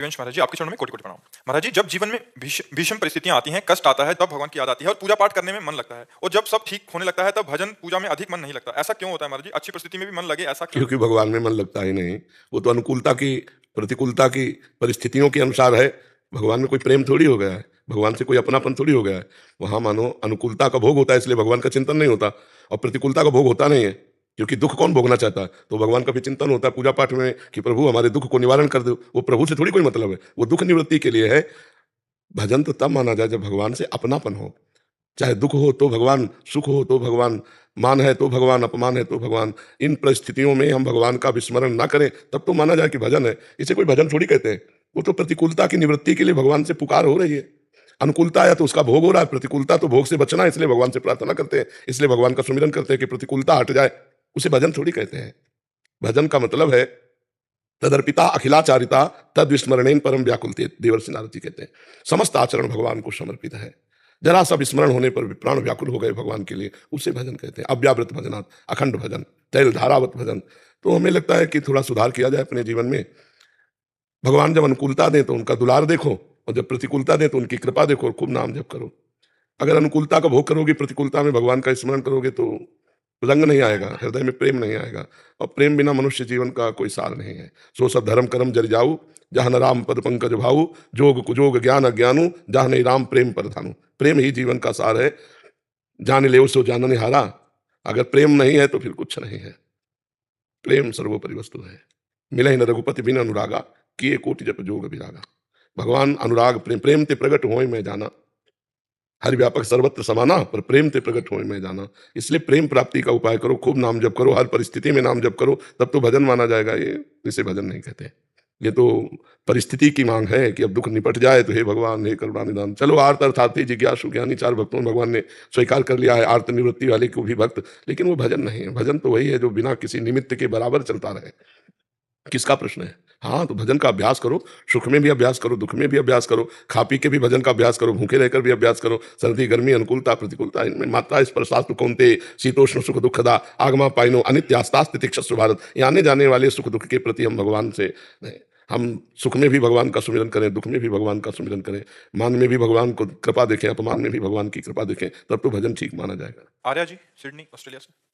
वंश महाराज जी, आपके चरणों में कोटि-कोटि प्रणाम। महाराज जी, जब जीवन में भीषण परिस्थितियाँ आती हैं, कष्ट आता है, तब भगवान की याद आती है और पूजा-पाठ करने में मन लगता है। और जब सब ठीक होने लगता है, तब भजन, पूजा में अधिक मन नहीं लगता। ऐसा क्यों होता है महाराज जी? अच्छी परिस्थिति में भी मन लगे, ऐसा क्यों? क्योंकि भगवान में मन लगता ही नहीं। वो तो अनुकूलता की, प्रतिकूलता की, परिस्थितियों के अनुसार है। भगवान में कोई प्रेम थोड़ी हो गया है, भगवान से कोई अपनापन थोड़ी हो गया है। वहाँ मानो अनुकूलता का भोग होता है, इसलिए भगवान का चिंतन नहीं होता, और प्रतिकूलता का भोग होता नहीं है, क्योंकि दुःख कौन भोगना चाहता है? तो भगवान का भी चिंतन होता है पूजा पाठ में कि प्रभु हमारे दुःख को निवारण कर दो। वो प्रभु से थोड़ी कोई मतलब है, वो दुःख निवृत्ति के लिए है। भजन तो तब माना जाए जब भगवान से अपनापन हो। चाहे दुःख हो तो भगवान, सुख हो तो भगवान, मान है तो भगवान, अपमान है तो भगवान। इन परिस्थितियों में हम भगवान का विस्मरण ना करें, तब तो माना जाए कि भजन है। इसे कोई भजन थोड़ी कहते हैं। वो तो प्रतिकूलता की निवृत्ति के लिए भगवान से पुकार हो रही है। अनुकूलता आया तो उसका भोग हो रहा है, प्रतिकूलता तो भोग से बचना है, इसलिए भगवान से प्रार्थना करते हैं, इसलिए भगवान का सुमिरन करते हैं कि प्रतिकूलता हट जाए। उसे भजन थोड़ी कहते हैं। भजन का मतलब है तदर्पिता अखिलाचारिता तद विस्मरणेन परम व्याकुलते, देवर्षि नारद जी कहते हैं। समस्त आचरण भगवान को समर्पित है। जरा सा विस्मरण होने पर प्राण व्याकुल हो गए भगवान के लिए, उसे भजन कहते हैं। अव्यावृत भजनात्, अखंड भजन, तैल धारावत भजन। तो हमें लगता है कि थोड़ा सुधार किया जाए अपने जीवन में। भगवान जब अनुकूलता दें तो उनका दुलार देखो, और जब प्रतिकूलता दें तो उनकी कृपा देखो, और खूब नाम जप करो। अगर अनुकूलता का भोग करोगे, प्रतिकूलता में भगवान का स्मरण करोगे, तो रंग नहीं आएगा, हृदय में प्रेम नहीं आएगा, और प्रेम बिना मनुष्य जीवन का कोई सार नहीं है। सो सब धर्म कर्म जर जाऊ, जहाँ न राम पद पंकज भाऊ, जोग कुजोग ज्ञान अज्ञानू, जहाँ नहीं राम प्रेम परधानु। प्रेम ही जीवन का सार है। जान ले सो जानने हारा। अगर प्रेम नहीं है तो फिर कुछ नहीं है। प्रेम सर्वोपरि वस्तु है। मिले न रघुपति बिन अनुरागा, किए कोटि जप जोग विरागा। भगवान अनुराग प्रेम, प्रेम ते प्रगट होए मैं जाना। हर व्यापक सर्वत्र समाना, पर प्रेम ते प्रगट होए मैं जाना। इसलिए प्रेम प्राप्ति का उपाय करो, खूब नाम जप करो, हर परिस्थिति में नाम जप करो, तब तो भजन माना जाएगा। ये इसे भजन नहीं कहते। ये तो परिस्थिति की मांग है कि अब दुख निपट जाए तो हे भगवान, हे करुणा निदान। चलो आर्त अर्थार्थी जिज्ञासु ज्ञानी, चार भक्तों में भगवान ने स्वीकार कर लिया है आर्त निवृत्ति वाले को भी भक्त, लेकिन वो भजन नहीं है। भजन तो वही है जो बिना किसी निमित्त के बराबर चलता रहे। किसका प्रश्न है? हाँ, तो भजन का अभ्यास करो, सुख में भी अभ्यास करो, दुख में भी अभ्यास करो, खा पी के भी भजन का अभ्यास करो, भूखे रहकर भी अभ्यास करो। सर्दी गर्मी, अनुकूलता प्रतिकूलता, इनमें मात्रा स्पर्शास्तु कौन्तेय, शीतोष्ण सुख दुखदा, आगमा पाइनो अनित्यास्तास्ति तितिक्षस्व भारत। ये आने जाने वाले सुख दुख के प्रति हम भगवान से, हम सुख में भी भगवान का सुमिरन करें, दुख में भी भगवान का सुमिरन करें, मान में भी भगवान को कृपा देखें, अपमान में भी भगवान की कृपा देखें, तब तो भजन ठीक माना जाएगा। आर्या जी, सिडनी, ऑस्ट्रेलिया से।